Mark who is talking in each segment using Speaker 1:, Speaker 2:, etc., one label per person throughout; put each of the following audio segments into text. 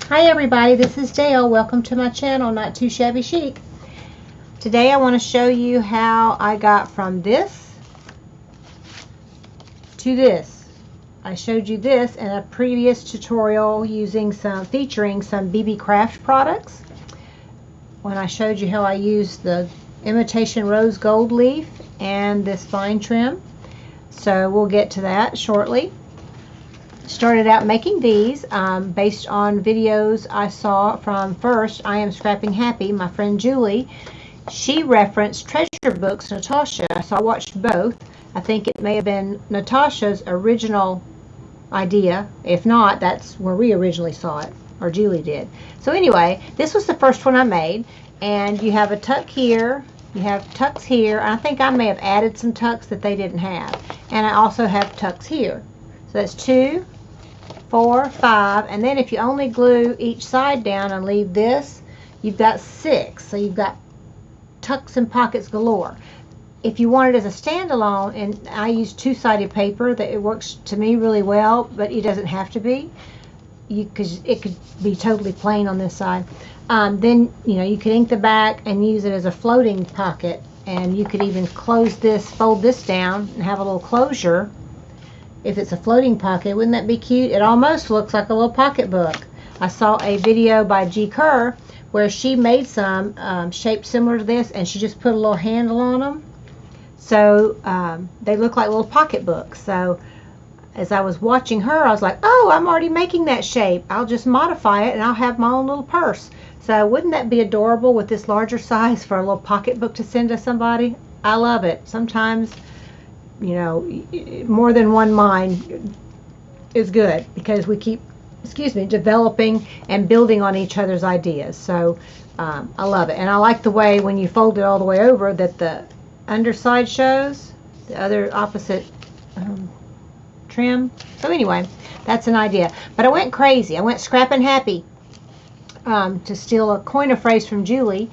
Speaker 1: Hi everybody, this is Dale. Welcome to my channel, Not Too Shabby Chic. Today I want to show you how I got from this to this. I showed you this in a previous tutorial featuring some BB Craft products. When I showed you how I used the imitation rose gold leaf and this vine trim. So we'll get to that shortly. Started out making these based on videos I saw from first IAmScrappinHappy, my friend Julie. She referenced Treasure Books Natasha, so I watched both. I think it may have been Natasha's original idea. If not, that's where we originally saw it, or Julie did. So anyway, this was the first one I made, and you have a tuck here, you have tucks here. I think I may have added some tucks that they didn't have, and I also have tucks here. So that's 2, 4, 5, and then if you only glue each side down and leave this, you've got 6. So you've got tucks and pockets galore. If you want it as a standalone, and I use two-sided paper, that it works to me really well, but it doesn't have to be, because it could be totally plain on this side. Then you could ink the back and use it as a floating pocket, and you could even close this, fold this down, and have a little closure. If it's a floating pocket, wouldn't that be cute? It almost looks like a little pocketbook. I saw a video by G. Kerr where she made some shaped similar to this, and she just put a little handle on them. So they look like little pocketbooks. So as I was watching her, I was like, oh, I'm already making that shape. I'll just modify it and I'll have my own little purse. So wouldn't that be adorable with this larger size for a little pocketbook to send to somebody? I love it. Sometimes, more than one mind is good, because we keep, developing and building on each other's ideas. So I love it. And I like the way when you fold it all the way over that the underside shows, the other opposite trim. So anyway, that's an idea. But I went crazy. I went scrappin' happy, to steal a coin of phrase from Julie,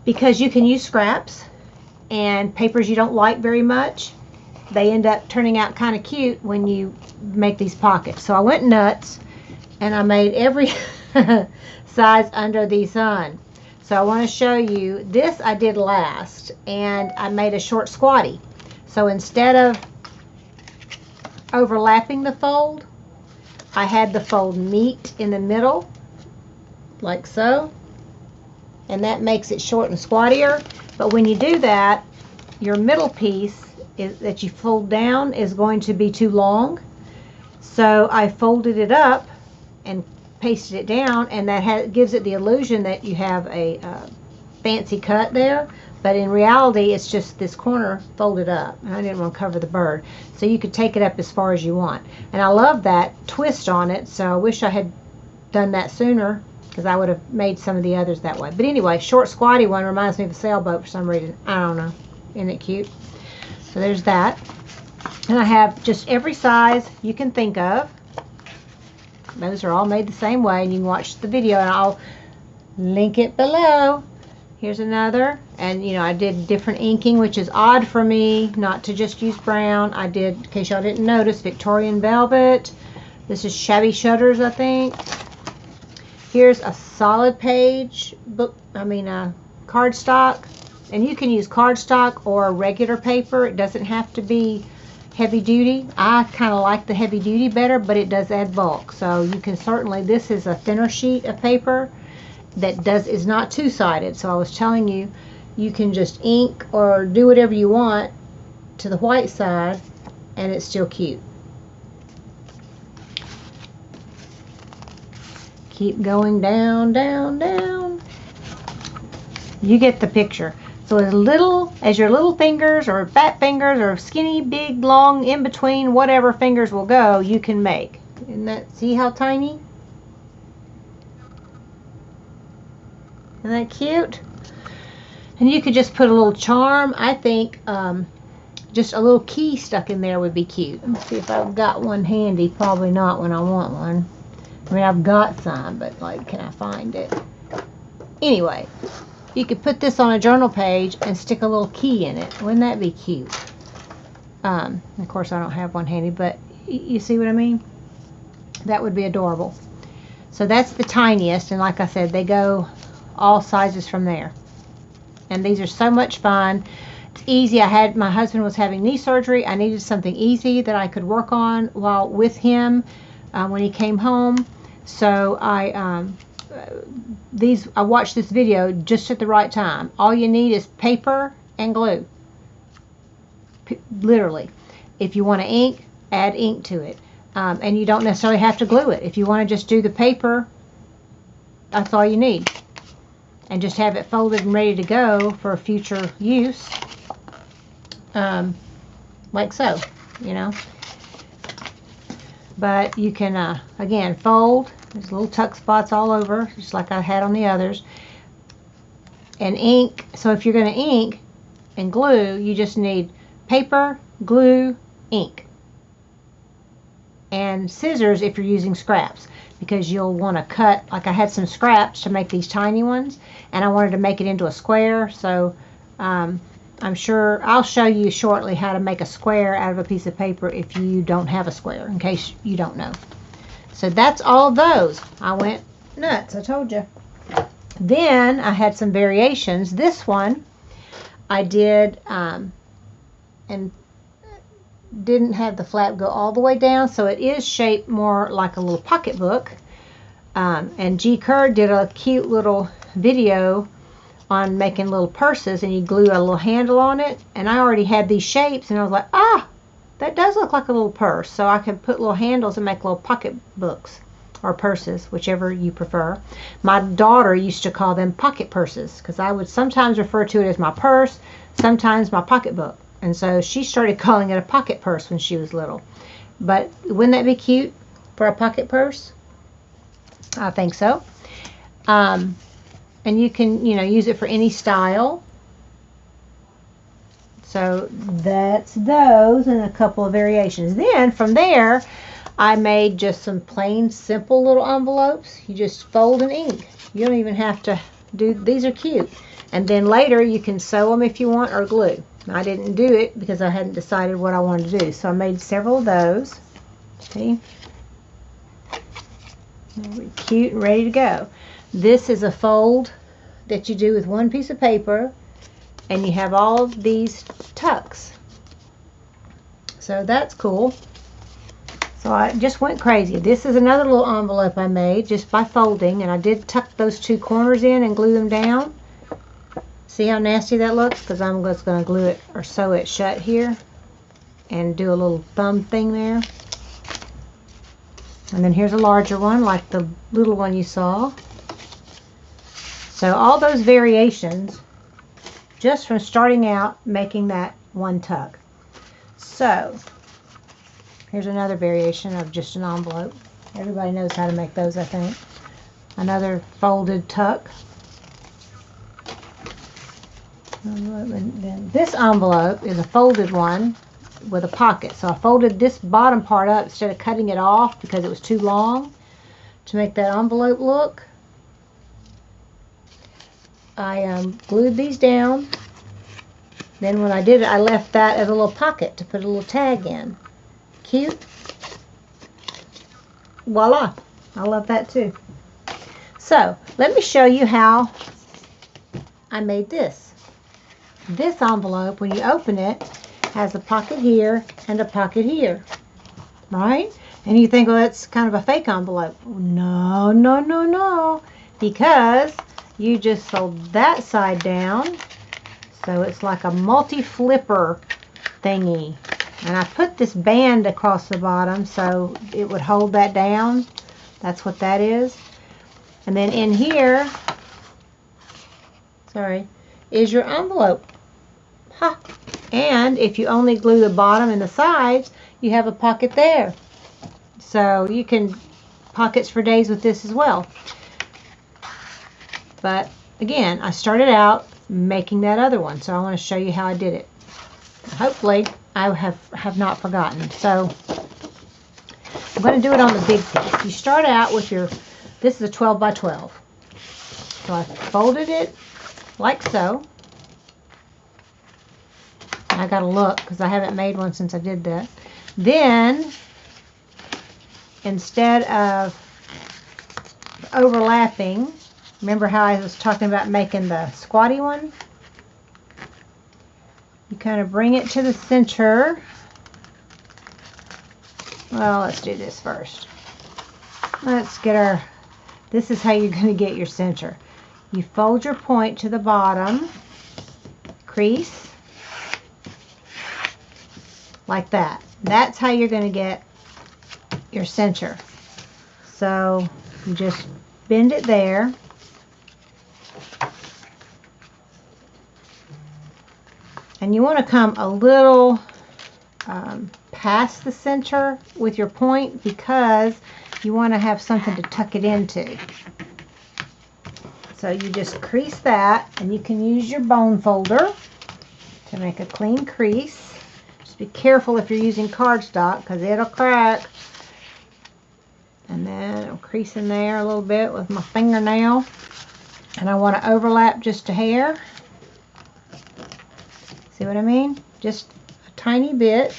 Speaker 1: because you can use scraps and papers you don't like very much. They end up turning out kind of cute when you make these pockets. So I went nuts and I made every size under the sun. So I want to show you this. I did last, and I made a short squatty. So instead of overlapping the fold, I had the fold meet in the middle like so, and that makes it short and squattier. But when you do that, your middle piece that you fold down is going to be too long. So I folded it up and pasted it down, and that gives it the illusion that you have a fancy cut there, but in reality it's just this corner folded up, and I didn't want to cover the bird. So you could take it up as far as you want, and I love that twist on it. So I wish I had done that sooner, because I would have made some of the others that way. But anyway, short squatty one reminds me of a sailboat for some reason. I don't know. Isn't it cute? So there's that. And I have just every size you can think of. Those are all made the same way, and you can watch the video, and I'll link it below. Here's another, and I did different inking, which is odd for me not to just use brown. I did, in case y'all didn't notice, Victorian Velvet. This is Shabby Shutters, I think. Here's a solid page book, cardstock. And you can use cardstock or regular paper. It doesn't have to be heavy duty. I kind of like the heavy duty better, but it does add bulk. So you can certainly, this is a thinner sheet of paper that is not two-sided. So I was telling you, you can just ink or do whatever you want to the white side, and it's still cute. Keep going down, down, down. You get the picture. So as little as your little fingers or fat fingers or skinny, big, long, in between, whatever fingers will go, you can make. Isn't that, see how tiny? Isn't that cute? And you could just put a little charm. I think just a little key stuck in there would be cute. Let me see if I've got one handy. Probably not when I want one. I mean, I've got some, but can I find it? Anyway. You could put this on a journal page and stick a little key in it. Wouldn't that be cute? Of course, I don't have one handy, but you see what I mean? That would be adorable. So that's the tiniest, and like I said, they go all sizes from there. And these are so much fun. It's easy. My husband was having knee surgery. I needed something easy that I could work on while with him when he came home. So I watched this video just at the right time. All you need is paper and glue. Literally. If you want to ink, add ink to it. And you don't necessarily have to glue it. If you want to just do the paper, that's all you need. And just have it folded and ready to go for future use. Like so, you know. But you can, again, fold. There's little tuck spots all over, just like I had on the others. And ink. So if you're going to ink and glue, you just need paper, glue, ink. And scissors if you're using scraps, because you'll want to cut, like I had some scraps to make these tiny ones, and I wanted to make it into a square. So I'm sure I'll show you shortly how to make a square out of a piece of paper if you don't have a square, in case you don't know. So that's all of those. I went nuts, I told you. Then I had some variations. This one I did and didn't have the flap go all the way down, so it is shaped more like a little pocketbook. And G. Kerr did a cute little video on making little purses, and you glue a little handle on it. And I already had these shapes, and I was like, that does look like a little purse. So I can put little handles and make little pocketbooks or purses, whichever you prefer. My daughter used to call them pocket purses, because I would sometimes refer to it as my purse, sometimes my pocketbook. And so she started calling it a pocket purse when she was little. But wouldn't that be cute for a pocket purse? I think so. And you can, use it for any style. So that's those and a couple of variations. Then from there, I made just some plain, simple little envelopes. You just fold and ink. You don't even have to do, these are cute. And then later you can sew them if you want, or glue. I didn't do it because I hadn't decided what I wanted to do. So I made several of those. See? Cute and ready to go. This is a fold that you do with one piece of paper, and you have all of these tucks. So that's cool. So I just went crazy. This is another little envelope I made just by folding, and I did tuck those two corners in and glue them down. See how nasty that looks? Because I'm just going to glue it or sew it shut here and do a little thumb thing there. And then here's a larger one, like the little one you saw. So all those variations just from starting out making that one tuck. So here's another variation of just an envelope. Everybody knows how to make those, I think. Another folded tuck. And then this envelope is a folded one with a pocket. So I folded this bottom part up instead of cutting it off because it was too long to make that envelope look. I glued these down. Then when I did it, I left that as a little pocket to put a little tag in. Cute. Voila. I love that too. So let me show you how I made this. This envelope, when you open it, has a pocket here and a pocket here, right? And you think, well, that's kind of a fake envelope. No, no, no, no, because you just fold that side down, so it's like a multi-flipper thingy. And I put this band across the bottom so it would hold that down. That's what that is. And then in here, is your envelope. Ha! And if you only glue the bottom and the sides, you have a pocket there. So you can pockets for days with this as well. But again, I started out making that other one, so I want to show you how I did it. Hopefully I have not forgotten. So I'm going to do it on the big piece. You start out with your, this is a 12 by 12. So I folded it like so. I got to look because I haven't made one since I did that. Then, instead of overlapping, remember how I was talking about making the squatty one? You kind of bring it to the center. Well, let's do this first. Let's get our, this is how you're going to get your center. You fold your point to the bottom, crease, like that. That's how you're going to get your center. So you just bend it there. And you want to come a little past the center with your point because you want to have something to tuck it into. So you just crease that, and you can use your bone folder to make a clean crease. Just be careful if you're using cardstock because it'll crack. And then I'm creasing there a little bit with my fingernail. And I want to overlap just a hair. See what I mean? Just a tiny bit.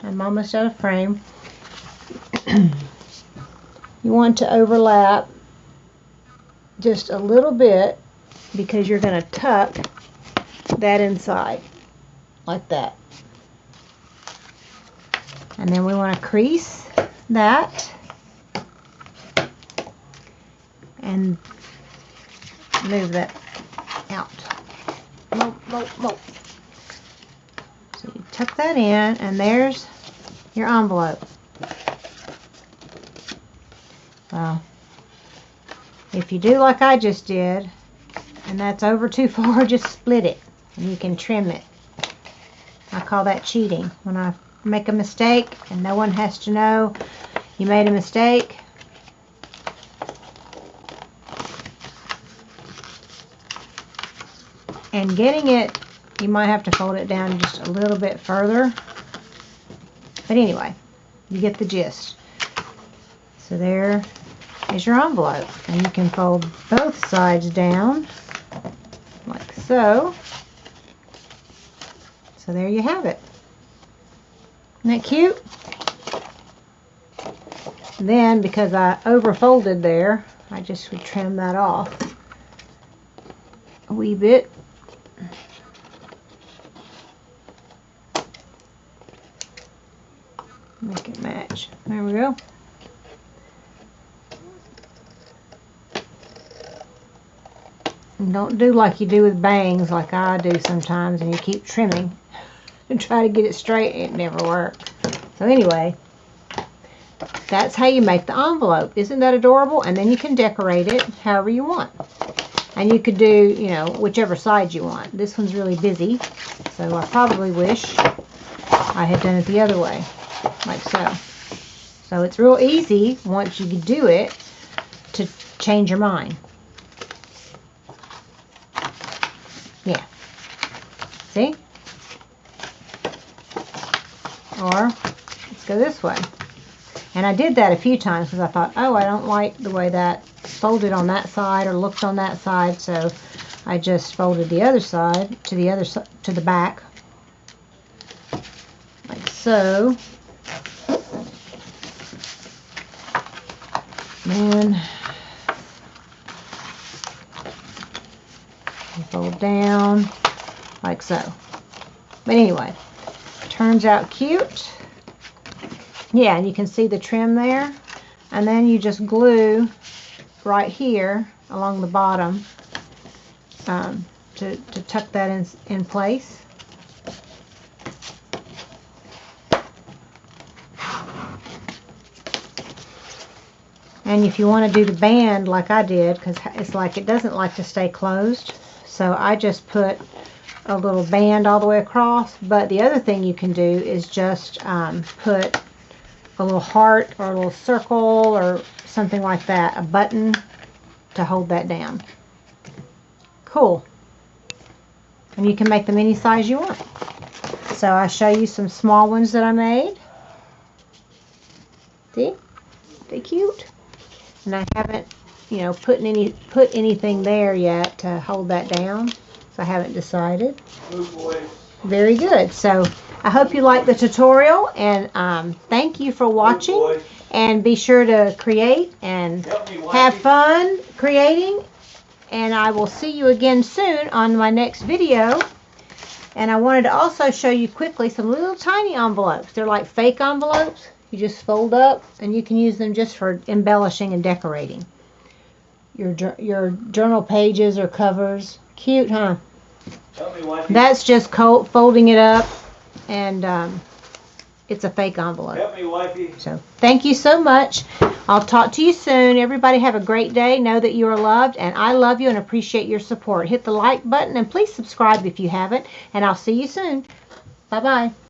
Speaker 1: I'm almost out of frame. You want to overlap just a little bit because you're going to tuck that inside like that. And then we want to crease that and move that out. So you tuck that in, and there's your envelope. Well, if you do like I just did, and that's over too far, just split it, and you can trim it. I call that cheating. When I make a mistake, and no one has to know you made a mistake. And getting it, you might have to fold it down just a little bit further. But anyway, you get the gist. So there is your envelope. And you can fold both sides down like so. So there you have it. Isn't that cute? Then, because I overfolded there, I just would trim that off a wee bit. Make it match. There we go. And don't do like you do with bangs, like I do sometimes, and you keep trimming and try to get it straight. It never works. So anyway, that's how you make the envelope. Isn't that adorable? And then you can decorate it however you want. And you could do, you know, whichever side you want. This one's really busy, so I probably wish I had done it the other way, like so. So it's real easy once you do it to change your mind. Yeah. See? Or let's go this way. And I did that a few times because I thought, oh, I don't like the way that folded on that side or looked on that side, so I just folded the other side to the other side, to the back, like so. And fold down like so. But anyway, turns out cute. Yeah, and you can see the trim there. And then you just glue right here along the bottom to tuck that in place. And if you want to do the band like I did, because it's like it doesn't like to stay closed, so I just put a little band all the way across. But the other thing you can do is just put a little heart or a little circle or something like that, a button to hold that down. Cool. And you can make them any size you want. So I'll show you some small ones that I made. See? They're cute. And I haven't, you know, put anything there yet to hold that down. So I haven't decided. Very good. So I hope you liked the tutorial, and thank you for watching. And be sure to create and have fun creating. And I will see you again soon on my next video. And I wanted to also show you quickly some little tiny envelopes. They're like fake envelopes. You just fold up and you can use them just for embellishing and decorating your journal pages or covers. Cute, huh? That's just folding it up, and it's a fake envelope.
Speaker 2: Help me, wifey.
Speaker 1: So thank you so much. I'll talk to you soon. Everybody have a great day. Know that you are loved, and I love you and appreciate your support. Hit the like button and please subscribe if you haven't, and I'll see you soon. Bye-bye.